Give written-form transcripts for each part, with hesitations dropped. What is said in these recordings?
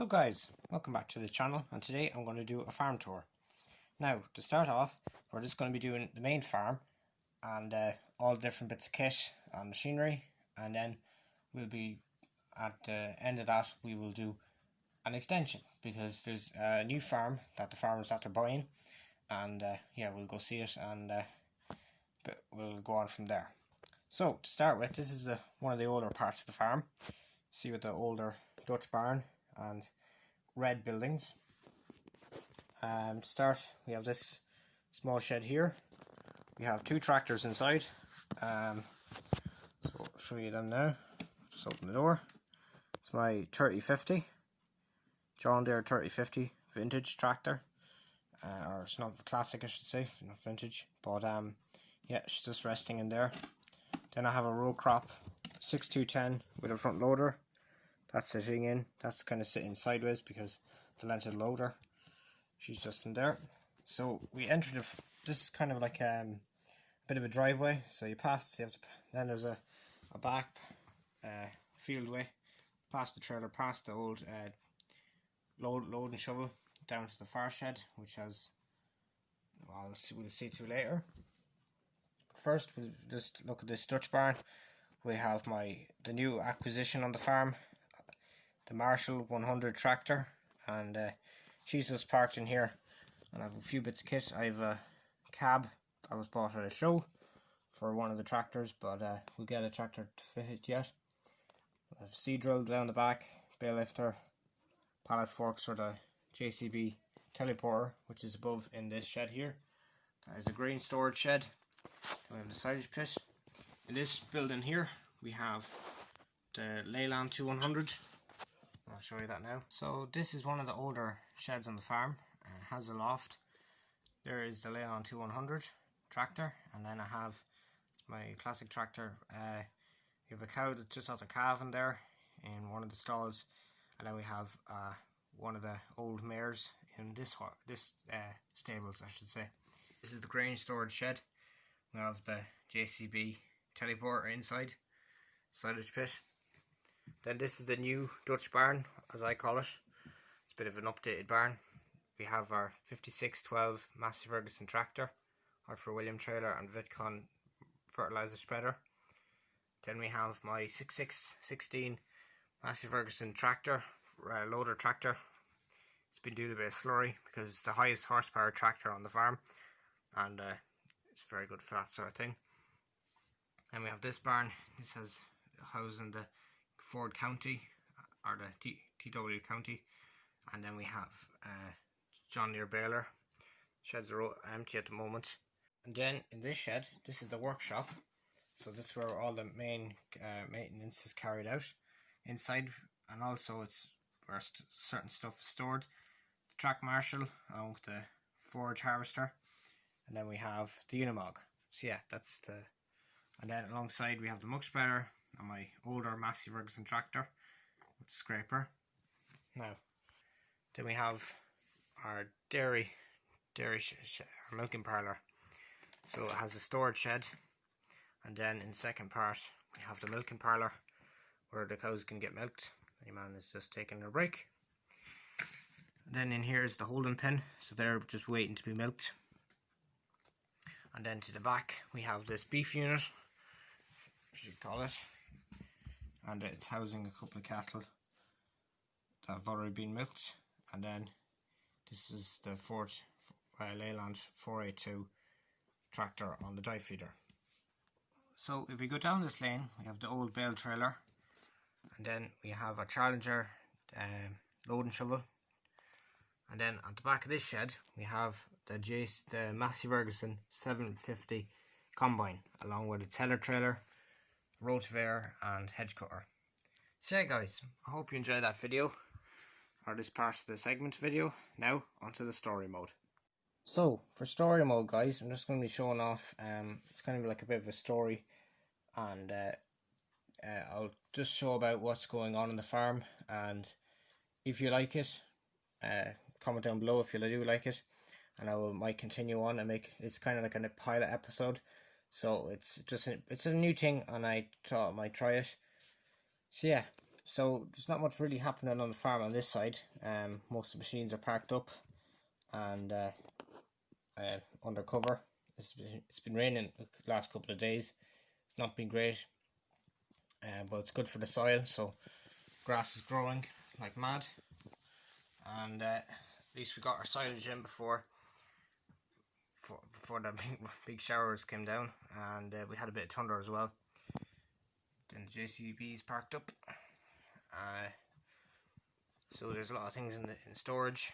Guys, welcome back to the channel, and today I'm going to do a farm tour. Now, to start off, we're just going to be doing the main farm and all the different bits of kit and machinery, and then we'll be at the end of that we will do an extension, because there's a new farm that the farmers after buying, and yeah, we'll go see it, and but we'll go on from there. So to start with, this is one of the older parts of the farm. See, with the older Dutch barn and red buildings. To start, we have this small shed here. We have two tractors inside. So I'll show you them now. Just open the door. It's my 3050 John Deere 3050 vintage tractor, or it's not classic, I should say, it's not vintage, but yeah, it's just resting in there. Then I have a row crop 6210 with a front loader. That's sitting in. That's kind of sitting sideways because the length of the loader. She's just in there. So we entered this is kind of like a bit of a driveway. So you pass. Then there's a back fieldway past the trailer, past the old load and shovel, down to the far shed, which has, well, we'll see to later. First, we'll just look at this Dutch barn. We have the new acquisition on the farm, the Marshall 100 tractor, and she's just parked in here. And I have a few bits of kit. I have a cab that was bought at a show for one of the tractors, but we'll get a tractor to fit it yet. I have a seed drill down the back, bale lifter, pallet forks for the JCB teleporter, which is above in this shed here. That is a grain storage shed. We have the silage pit. In this building here, we have the Leyland 2100. I'll show you that now. So this is one of the older sheds on the farm. It has a loft. There is the Leyland 2100 tractor, and then I have my classic tractor. We have a cow that just has a calf in there in one of the stalls, and then we have one of the old mares in this stables, I should say. This is the grain storage shed. We have the JCB teleporter inside, silage pit. Then this is the new Dutch barn, as I call it. It's a bit of an updated barn. We have our 5612 Massey Ferguson tractor, our for William trailer and Vitcon fertilizer spreader. Then we have my 6616 Massey Ferguson tractor, loader tractor. It's been doing a bit of slurry because it's the highest horsepower tractor on the farm, and it's very good for that sort of thing. And we have this barn. This has housing the Ford County, or the TW County, and then we have John Deere baler. Sheds are empty at the moment. And then in this shed, this is the workshop. So this is where all the main maintenance is carried out inside, and also it's where certain stuff is stored. The track marshal along with the forage harvester, and then we have the Unimog. So yeah, that's the. And then alongside we have the muck spreader and my older Massey Ferguson tractor with the scraper. Now, then we have our dairy our milking parlour. So it has a storage shed, and then in the second part we have the milking parlour where the cows can get milked. The man is just taking a break. And then in here is the holding pen, so they're just waiting to be milked. And then to the back we have this beef unit, as you call it, and it's housing a couple of cattle that have already been milked. And then this is the Ford Leyland 482 tractor on the drive feeder. So if we go down this lane, we have the old bale trailer, and then we have a Challenger loading shovel, and then at the back of this shed we have the Massey Ferguson 750 combine, along with a teller trailer, rotavator and hedge cutter. So yeah guys, I hope you enjoyed that video, or this part of the segment video. Now onto the story mode. So for story mode guys, I'm just going to be showing off, it's kind of like a bit of a story, and I'll just show about what's going on in the farm, and if you like it, comment down below if you do like it, and might continue on and it's kind of like a pilot episode. So it's a new thing, and I thought I might try it. So yeah, So there's not much really happening on the farm on this side. Most of the machines are parked up and under cover. It's been raining the last couple of days. It's not been great, but it's good for the soil, so grass is growing like mad. And at least we got our silage in before the big showers came down, and we had a bit of thunder as well. Then the JCB's parked up. So there's a lot of things in storage.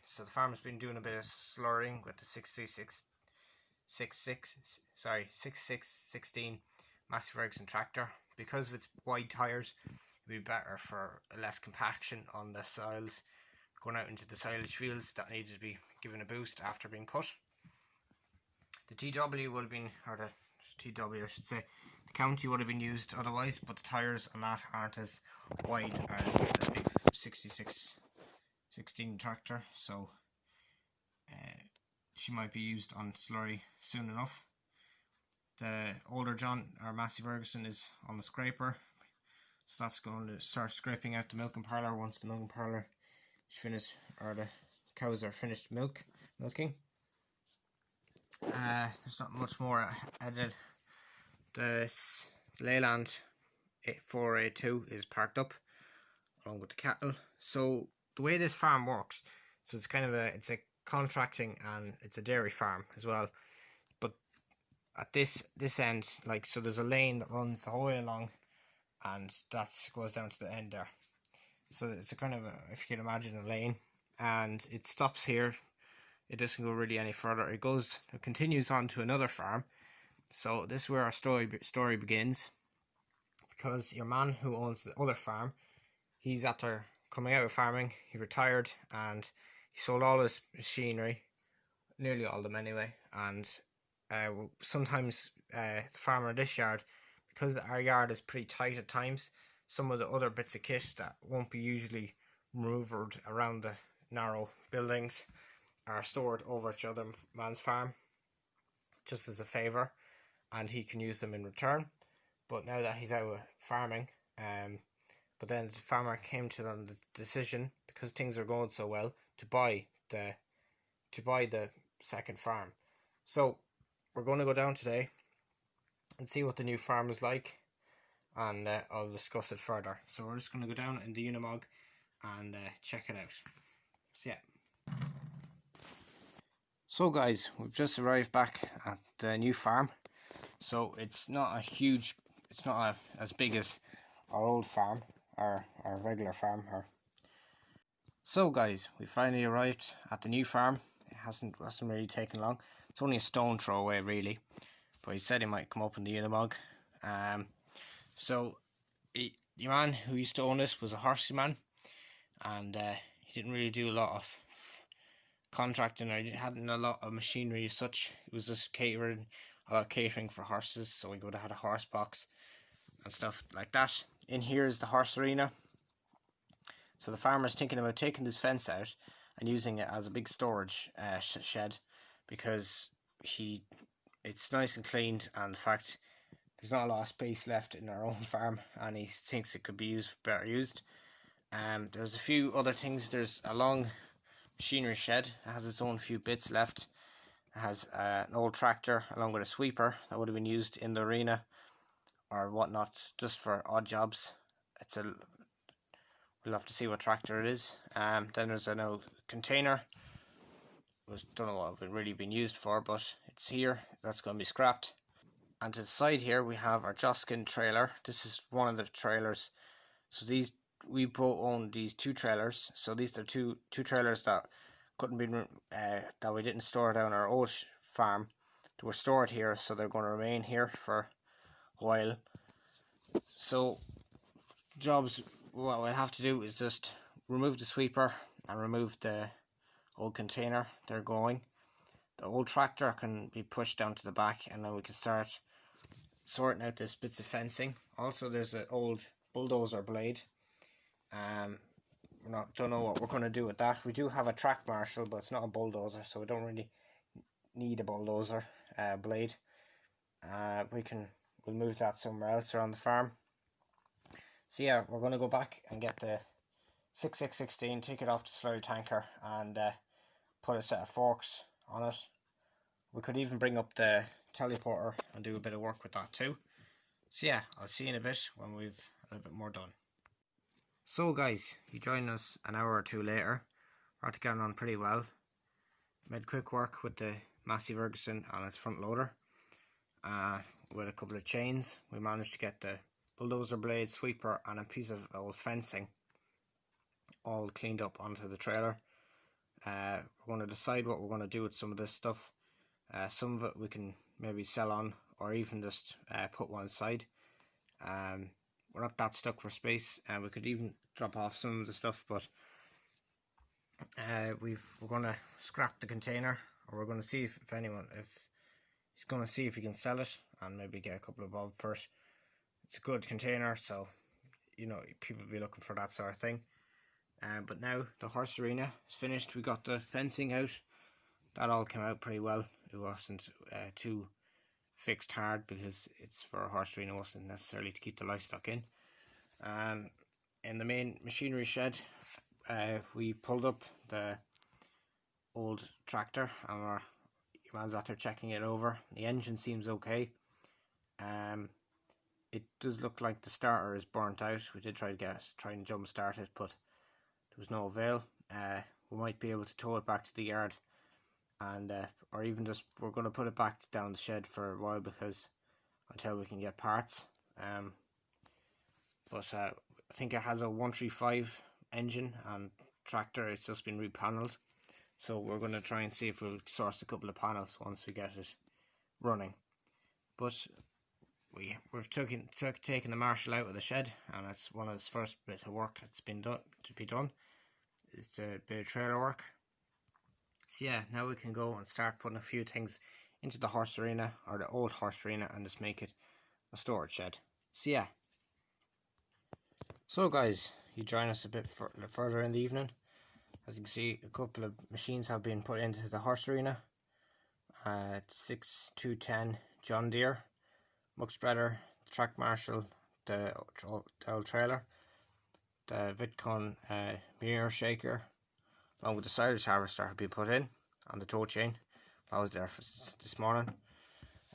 So the farmer's been doing a bit of slurrying with the 6616 Massey Ferguson tractor. Because of its wide tyres, it would be better for less compaction on the soils going out into the silage fields that needed to be given a boost after being cut. The TW would have been, or the TW I should say, the county would have been used otherwise, but the tyres on that aren't as wide as the big 6616 tractor, so she might be used on slurry soon enough. The older John, or Massey Ferguson, is on the scraper, so that's going to start scraping out the milking parlour once the milking parlour is finished, or the cows are finished milking. There's not much more added. The Leyland 482 is parked up along with the cattle. So the way this farm works, so it's kind of it's a contracting and it's a dairy farm as well. But at this end, like, so there's a lane that runs the whole way along, and that goes down to the end there. So it's a kind of if you can imagine a lane, and it stops here. It doesn't go really any further. It continues on to another farm. So this is where our story begins, because your man who owns the other farm, he's after coming out of farming. He retired and he sold all his machinery, nearly all of them anyway. And sometimes the farmer in this yard, because our yard is pretty tight at times, some of the other bits of kit that won't be usually manoeuvred around the narrow buildings are stored over at the other man's farm just as a favour, and he can use them in return. But now that he's out of farming, but then the farmer came to the decision, because things are going so well, to buy the second farm. So we're going to go down today and see what the new farm is like, and I'll discuss it further. So we're just going to go down in the Unimog and check it out. So yeah. So guys, we've just arrived back at the new farm. So it's not as big as our old farm, our regular farm. So guys, we finally arrived at the new farm. It wasn't really taken long. It's only a stone throw away really, but he said he might come up in the Unimog. So the man who used to own this was a horsey man, and he didn't really do a lot of contracting, or he hadn't a lot of machinery as such. It was just catering for horses, so we would have had a horse box and stuff like that. In here is the horse arena. So the farmer's thinking about taking this fence out and using it as a big storage shed, because it's nice and cleaned, and in fact there's not a lot of space left in our own farm, and he thinks it could be better used. There's a few other things. There's a long machinery shed. It has its own few bits left. It has an old tractor along with a sweeper that would have been used in the arena or whatnot, just for odd jobs. We'll have to see what tractor it is. Then there's an old container. Don't know what it really been used for, but it's here. That's going to be scrapped. And to the side here we have our Joskin trailer. This is one of the trailers. So we both own these two trailers. So these are two trailers that couldn't be that we didn't store down our old farm. They were stored here, so they're going to remain here for a while. So what we'll have to do is just remove the sweeper and remove the old container they're going. The old tractor can be pushed down to the back, and then we can start sorting out this bits of fencing. Also there's an old bulldozer blade. Don't know what we're going to do with that. We do have a track marshal, but it's not a bulldozer, so we don't really need a bulldozer blade. We'll move that somewhere else around the farm. So yeah, we're going to go back and get the 6616, take it off the slurry tanker, and put a set of forks on it. We could even bring up the teleporter and do a bit of work with that too. So yeah, I'll see you in a bit when we've a little bit more done. So guys, you joined us an hour or two later. We're getting on pretty well. Made quick work with the Massey Ferguson on its front loader. With a couple of chains, we managed to get the bulldozer blade, sweeper and a piece of old fencing all cleaned up onto the trailer. We're going to decide what we're going to do with some of this stuff. Some of it we can maybe sell on, or even just put one aside. We're not that stuck for space, and we could even drop off some of the stuff, but we're going to scrap the container, or we're going to see if he's going to see if he can sell it and maybe get a couple of bob for it. It's a good container, so you know people will be looking for that sort of thing. But now the horse arena is finished. We got the fencing out. That all came out pretty well. It wasn't too fixed hard because it's for a horse arena, wasn't necessarily to keep the livestock in. In the main machinery shed, we pulled up the old tractor and our man's out there checking it over. The engine seems okay. It does look like the starter is burnt out. We did try and jump start it, but there was no avail. We might be able to tow it back to the yard, and or even just we're going to put it back down the shed for a while because until we can get parts. But I think it has a 135 engine and tractor. It's just been repanelled, so we're going to try and see if we'll source a couple of panels once we get it running. But we've taken the Marshall out of the shed, and that's one of his first bit of work that's been done to be done. It's a bit of trailer work. So yeah, now we can go and start putting a few things into the horse arena, or the old horse arena, and just make it a storage shed. So yeah. So guys, you join us a bit further in the evening. As you can see, a couple of machines have been put into the horse arena. 6210 John Deere, muck spreader, track marshal, the old trailer, the Vitcon mirror shaker, along with the silage harvester have been put in on the tow chain. I was there this morning.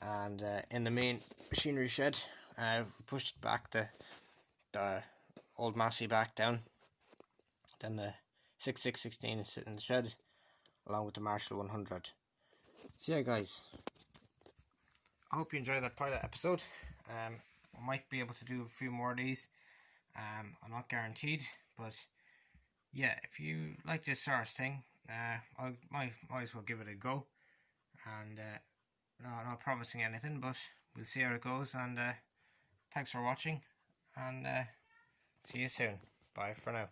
And in the main machinery shed, we pushed back the old Massey back down. Then the 6616 is sitting in the shed along with the Marshall 100. So yeah guys, I hope you enjoyed that pilot episode. I might be able to do a few more of these. I'm not guaranteed, but yeah, if you like this sort of thing, I might as well give it a go. And no, not promising anything, but we'll see how it goes. And thanks for watching, and see you soon. Bye for now.